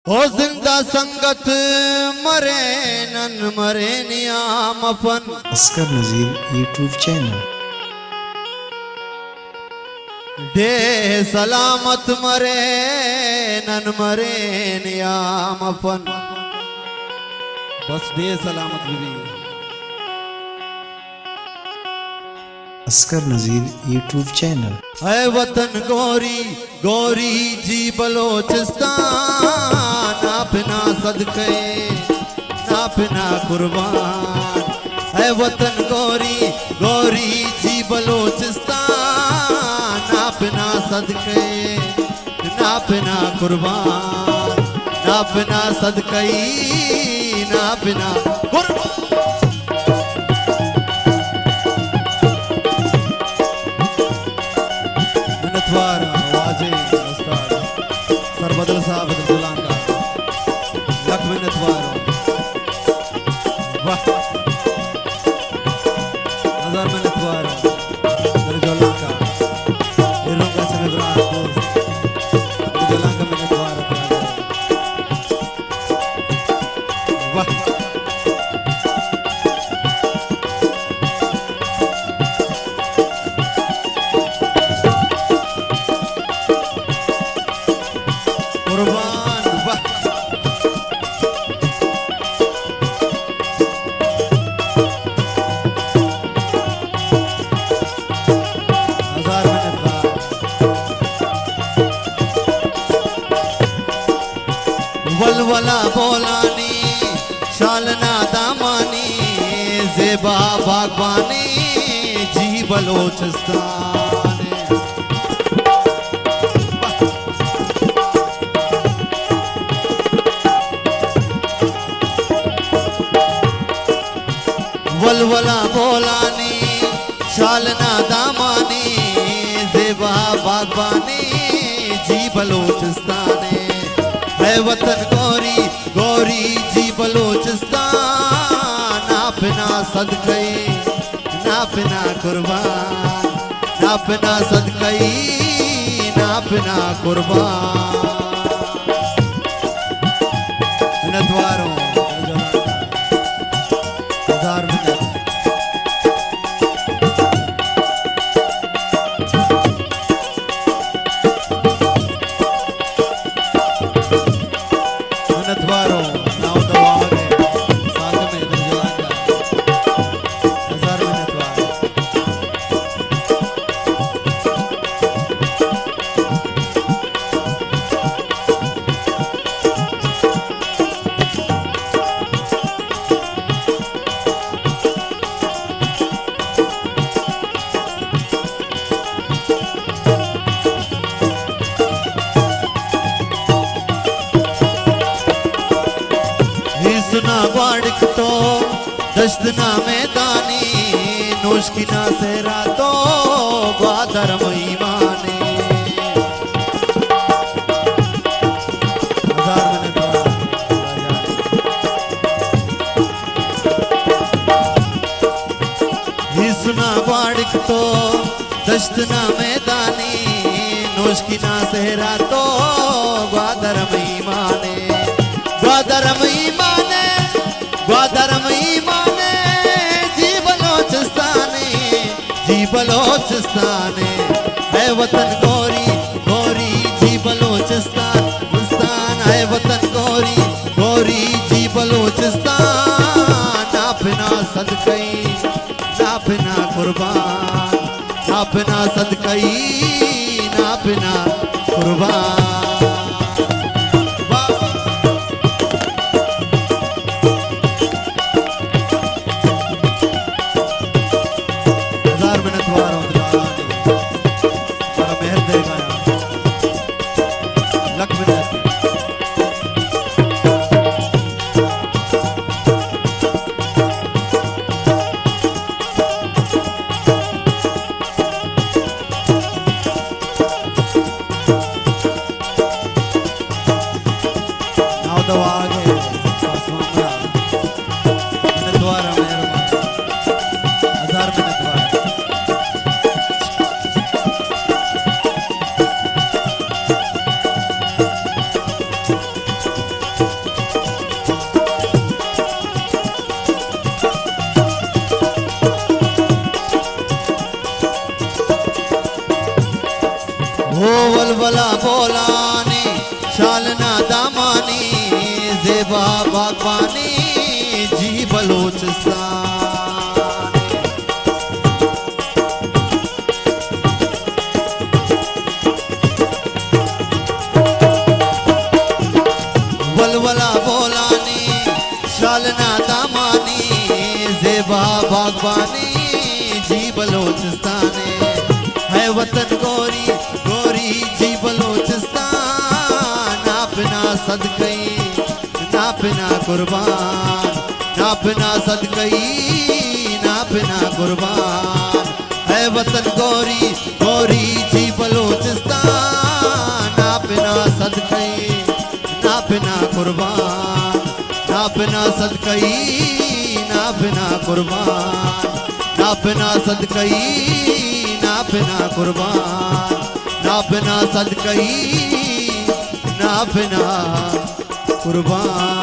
हो जिंदा संगत मरे नन मरे नियाम अपन अस्कर नजीर यूट्यूब चैनल। डे सलामत मरे नन मरे नियाम अपन बस डे सलामत भी। अस्कर नजीर यूट्यूब चैनल। है वतन गोरी गोरी जी बलोचिस्तान अपना सदके अपना कुर्बान। है वतन गोरी गोरी जी बलोचिस्तान अपना सदके अपना कुर्बान अपना सदके अपना कुर्बान। सरबदल साहब दुलांका लख मिनत वारो वाह हजार मिनत वारो दुलांका हिरोंका से विराट दोस्त दुलांका मिनत वारो वाह वलवला बोलानी शालना दामानी ज़ेबा बागबानी जी बलोचिस्तान। वलवला बोलानी शालना दामानी ज़ेबा बागबानी जी बलोचिस्तान। है वतन गोरी गोरी जी बलोचिस्तान अपना सदके अपना कुर्बान अपना सदके अपना कुर्बान। मिनतवारों हजार मिनट वाड़क तो दश्तना मैदानी नोशकिना से रातो बादर महिमाने। हिसना वाड़क तो दश्तना मैदानी नोशकिना से रातो बादर महिमाने बादर महिमाने ग्वादर ईमाने जी बलोचिस्ताने है वतन गोरी गोरी जी बलोचिस्तान मुस्तान। है वतन गोरी गोरी जी बलोचिस्तान अपना सदके अपना कुर्बान अपना सदके अपना कुर्बान। वलवला बोलानी शालना दामानी जेबा बागबानी जी बलोचिस्तान वलवला बोलानी शालना दामानी जेबा बागबानी जी बलोचिस्तान है वतन गोरी गोरी जी बलोचिस्तान नापना सदकई नापना कुर्बान नापना सदकई नापना कुर्बान है वतन गोरी गोरी जी बलोचिस्तान नापना सदकई नापना कुर्बान नापना सदकई नापना कुर्बान नापना सदकई नापना कुर्बान नापना सदकई नापना कुर्बान